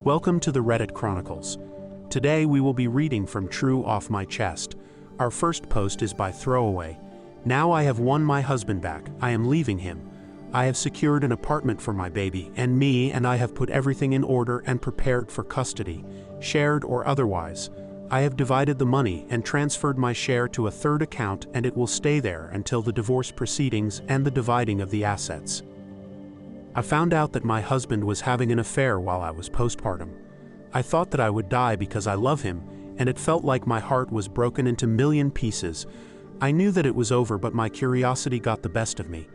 Welcome to the Reddit Chronicles. Today we will be reading from True Off My Chest. Our first post is by Throwaway. Now I have won my husband back. I am leaving him. I have secured an apartment for my baby and me, and I have put everything in order and prepared for custody, shared or otherwise. I have divided the money and transferred my share to a third account, and it will stay there until the divorce proceedings and the dividing of the assets. I found out that my husband was having an affair while I was postpartum. I thought that I would die because I love him, and it felt like my heart was broken into million pieces. I knew that it was over, but my curiosity got the best of me.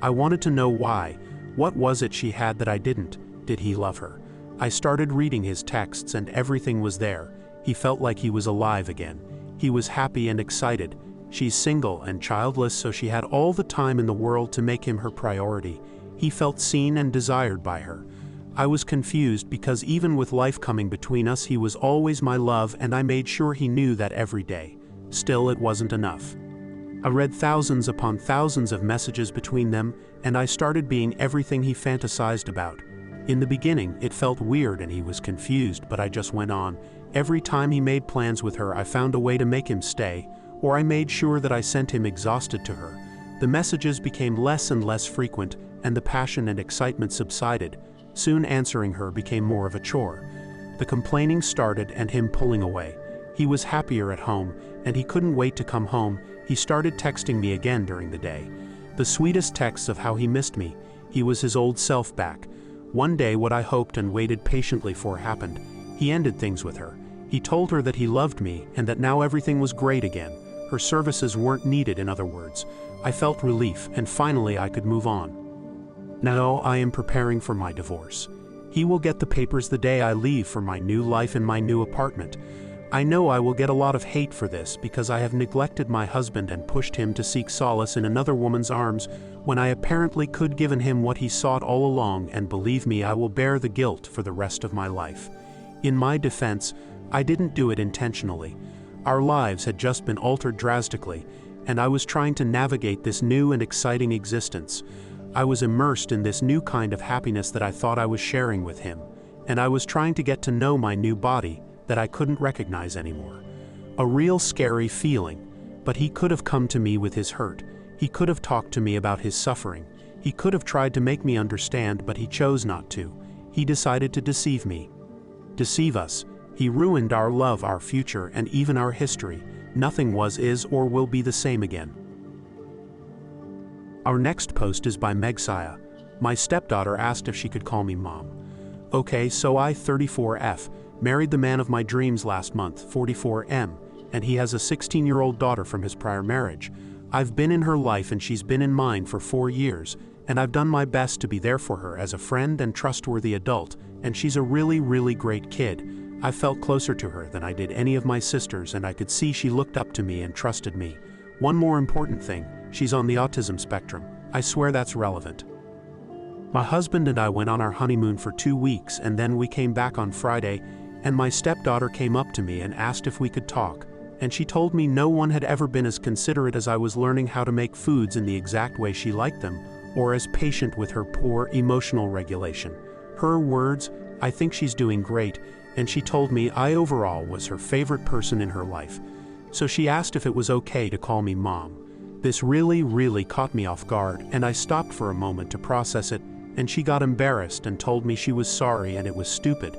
I wanted to know why. What was it she had that I didn't? Did he love her? I started reading his texts and everything was there. He felt like he was alive again. He was happy and excited. She's single and childless, so she had all the time in the world to make him her priority. He felt seen and desired by her. I was confused because even with life coming between us, he was always my love, and I made sure he knew that every day. Still, it wasn't enough. I read thousands upon thousands of messages between them, and I started being everything he fantasized about. In the beginning, it felt weird and he was confused, but I just went on. Every time he made plans with her, I found a way to make him stay, or I made sure that I sent him exhausted to her. The messages became less and less frequent, and the passion and excitement subsided. Soon answering her became more of a chore. The complaining started and him pulling away. He was happier at home, and he couldn't wait to come home. He started texting me again during the day. The sweetest texts of how he missed me. He was his old self back. One day, what I hoped and waited patiently for happened. He ended things with her. He told her that he loved me and that now everything was great again. Her services weren't needed, in other words. I felt relief, and finally I could move on. Now I am preparing for my divorce. He will get the papers the day I leave for my new life in my new apartment. I know I will get a lot of hate for this because I have neglected my husband and pushed him to seek solace in another woman's arms when I apparently could given him what he sought all along, and believe me, I will bear the guilt for the rest of my life. In my defense, I didn't do it intentionally. Our lives had just been altered drastically, and I was trying to navigate this new and exciting existence. I was immersed in this new kind of happiness that I thought I was sharing with him, and I was trying to get to know my new body that I couldn't recognize anymore. A real scary feeling, but he could have come to me with his hurt. He could have talked to me about his suffering. He could have tried to make me understand, but he chose not to. He decided to deceive me. Deceive us. He ruined our love, our future, and even our history. Nothing was, is, or will be the same again. Our next post is by Megsaya. My stepdaughter asked if she could call me mom. Okay, so I, 34F, married the man of my dreams last month, 44M, and he has a 16-year-old daughter from his prior marriage. I've been in her life and she's been in mine for 4 years, and I've done my best to be there for her as a friend and trustworthy adult, and she's a really, really great kid. I felt closer to her than I did any of my sisters, and I could see she looked up to me and trusted me. One more important thing, she's on the autism spectrum. I swear that's relevant. My husband and I went on our honeymoon for 2 weeks, and then we came back on Friday, and my stepdaughter came up to me and asked if we could talk, and she told me no one had ever been as considerate as I was learning how to make foods in the exact way she liked them, or as patient with her poor emotional regulation. Her words, I think she's doing great, and she told me I overall was her favorite person in her life. So she asked if it was okay to call me mom. This really caught me off guard, and I stopped for a moment to process it, and she got embarrassed and told me she was sorry and it was stupid.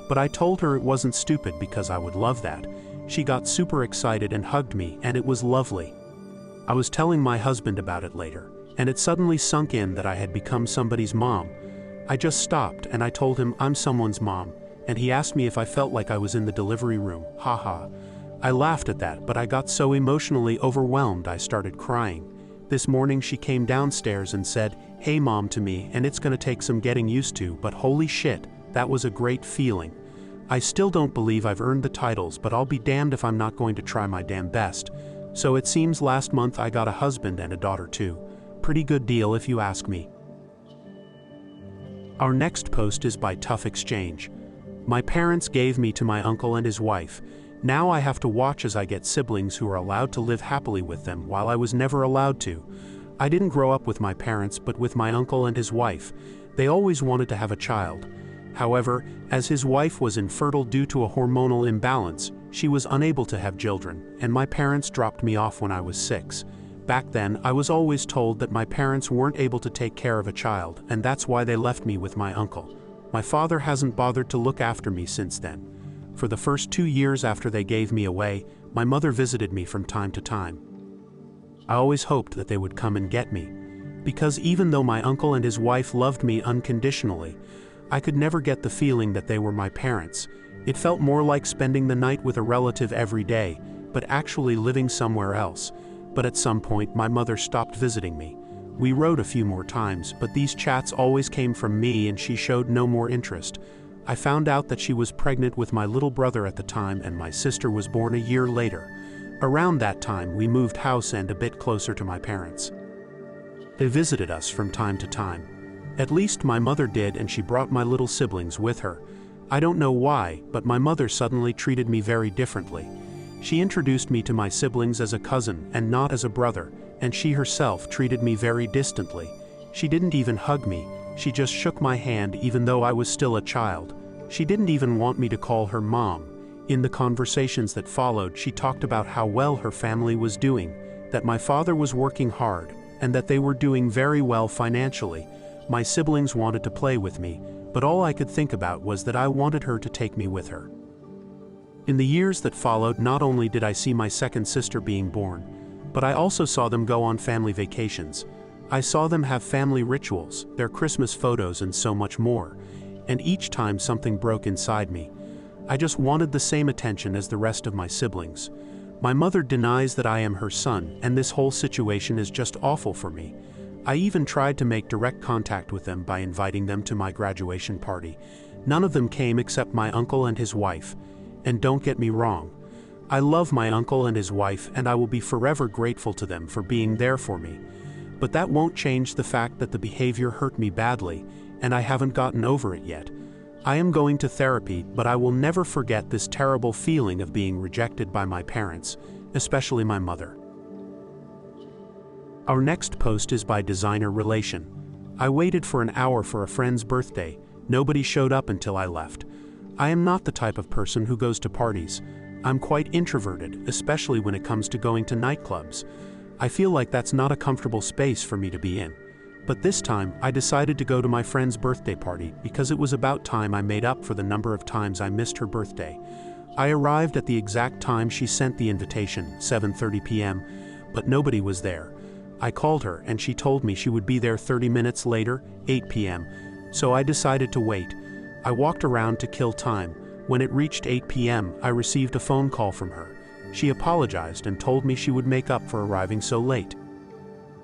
But I told her it wasn't stupid because I would love that. She got super excited and hugged me, and it was lovely. I was telling my husband about it later, and it suddenly sunk in that I had become somebody's mom. I just stopped and I told him I'm someone's mom, and he asked me if I felt like I was in the delivery room. Haha. I laughed at that, but I got so emotionally overwhelmed I started crying. This morning she came downstairs and said, "Hey mom," to me, and it's gonna take some getting used to, but holy shit, that was a great feeling. I still don't believe I've earned the titles, but I'll be damned if I'm not going to try my damn best. So it seems last month I got a husband and a daughter too. Pretty good deal if you ask me. Our next post is by Tough Exchange. My parents gave me to my uncle and his wife. Now I have to watch as I get siblings who are allowed to live happily with them while I was never allowed to. I didn't grow up with my parents, but with my uncle and his wife. They always wanted to have a child. However, as his wife was infertile due to a hormonal imbalance, she was unable to have children, and my parents dropped me off when I was 6. Back then, I was always told that my parents weren't able to take care of a child, and that's why they left me with my uncle. My father hasn't bothered to look after me since then. For the first 2 years after they gave me away, my mother visited me from time to time. I always hoped that they would come and get me, because even though my uncle and his wife loved me unconditionally, I could never get the feeling that they were my parents. It felt more like spending the night with a relative every day, but actually living somewhere else. But at some point, my mother stopped visiting me. We wrote a few more times, but these chats always came from me and she showed no more interest. I found out that she was pregnant with my little brother at the time and my sister was born a year later. Around that time, we moved house and a bit closer to my parents. They visited us from time to time. At least my mother did, and she brought my little siblings with her. I don't know why, but my mother suddenly treated me very differently. She introduced me to my siblings as a cousin and not as a brother, and she herself treated me very distantly. She didn't even hug me, she just shook my hand even though I was still a child. She didn't even want me to call her mom. In the conversations that followed, she talked about how well her family was doing, that my father was working hard, and that they were doing very well financially. My siblings wanted to play with me, but all I could think about was that I wanted her to take me with her. In the years that followed, not only did I see my second sister being born, but I also saw them go on family vacations. I saw them have family rituals, their Christmas photos, and so much more. And each time something broke inside me. I just wanted the same attention as the rest of my siblings. My mother denies that I am her son, and this whole situation is just awful for me. I even tried to make direct contact with them by inviting them to my graduation party. None of them came except my uncle and his wife. And don't get me wrong, I love my uncle and his wife and I will be forever grateful to them for being there for me. But that won't change the fact that the behavior hurt me badly, and I haven't gotten over it yet. I am going to therapy, but I will never forget this terrible feeling of being rejected by my parents, especially my mother. Our next post is by Designer Relation. I waited for an hour for a friend's birthday. Nobody showed up until I left. I am not the type of person who goes to parties. I'm quite introverted, especially when it comes to going to nightclubs. I feel like that's not a comfortable space for me to be in. But this time, I decided to go to my friend's birthday party because it was about time I made up for the number of times I missed her birthday. I arrived at the exact time she sent the invitation, 7:30 p.m., but nobody was there. I called her and she told me she would be there 30 minutes later, 8 p.m., so I decided to wait. I walked around to kill time. When it reached 8 p.m., I received a phone call from her. She apologized and told me she would make up for arriving so late.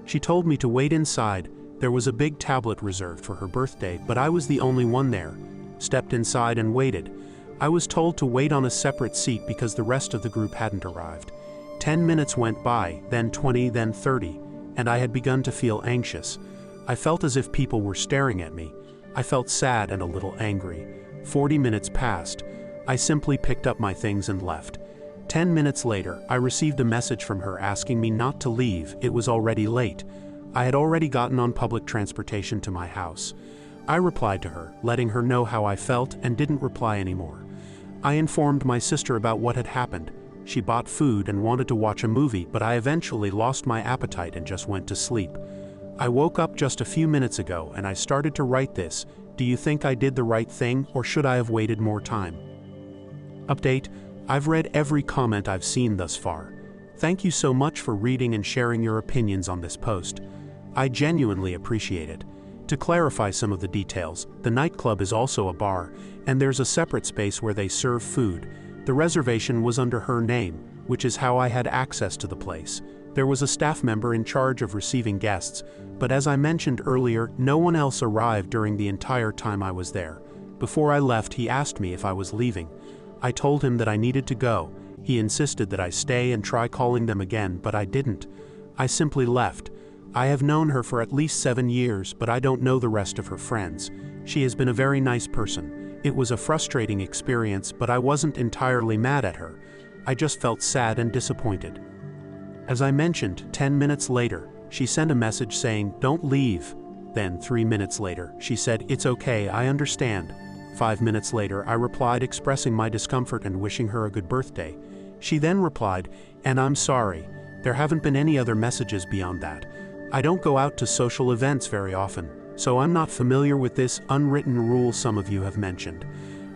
She told me to wait inside. There was a big tablet reserved for her birthday, but I was the only one there. Stepped inside and waited. I was told to wait on a separate seat because the rest of the group hadn't arrived. 10 minutes went by, then 20, then 30, and I had begun to feel anxious. I felt as if people were staring at me. I felt sad and a little angry. 40 minutes passed. I simply picked up my things and left. 10 minutes later, I received a message from her asking me not to leave. It was already late. I had already gotten on public transportation to my house. I replied to her, letting her know how I felt, and didn't reply anymore. I informed my sister about what had happened. She bought food and wanted to watch a movie, but I eventually lost my appetite and just went to sleep. I woke up just a few minutes ago and I started to write this. Do you think I did the right thing, or should I have waited more time? Update: I've read every comment I've seen thus far. Thank you so much for reading and sharing your opinions on this post. I genuinely appreciate it. To clarify some of the details, the nightclub is also a bar, and there's a separate space where they serve food. The reservation was under her name, which is how I had access to the place. There was a staff member in charge of receiving guests, but as I mentioned earlier, no one else arrived during the entire time I was there. Before I left, he asked me if I was leaving. I told him that I needed to go. He insisted that I stay and try calling them again, but I didn't. I simply left. I have known her for at least 7 years, but I don't know the rest of her friends. She has been a very nice person. It was a frustrating experience, but I wasn't entirely mad at her. I just felt sad and disappointed. As I mentioned, 10 minutes later, she sent a message saying, "Don't leave." Then 3 minutes later, she said, "It's okay, I understand." 5 minutes later, I replied expressing my discomfort and wishing her a good birthday. She then replied, "And I'm sorry. There haven't been any other messages beyond that. I don't go out to social events very often, so I'm not familiar with this unwritten rule some of you have mentioned.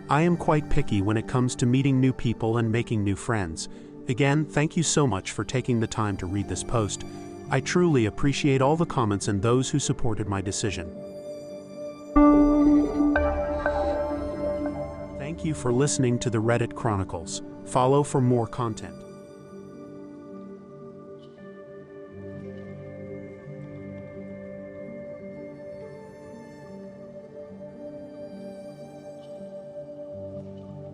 I am quite picky when it comes to meeting new people and making new friends. Again, thank you so much for taking the time to read this post. I truly appreciate all the comments and those who supported my decision." Thank you for listening to the Reddit Chronicles. Follow for more content.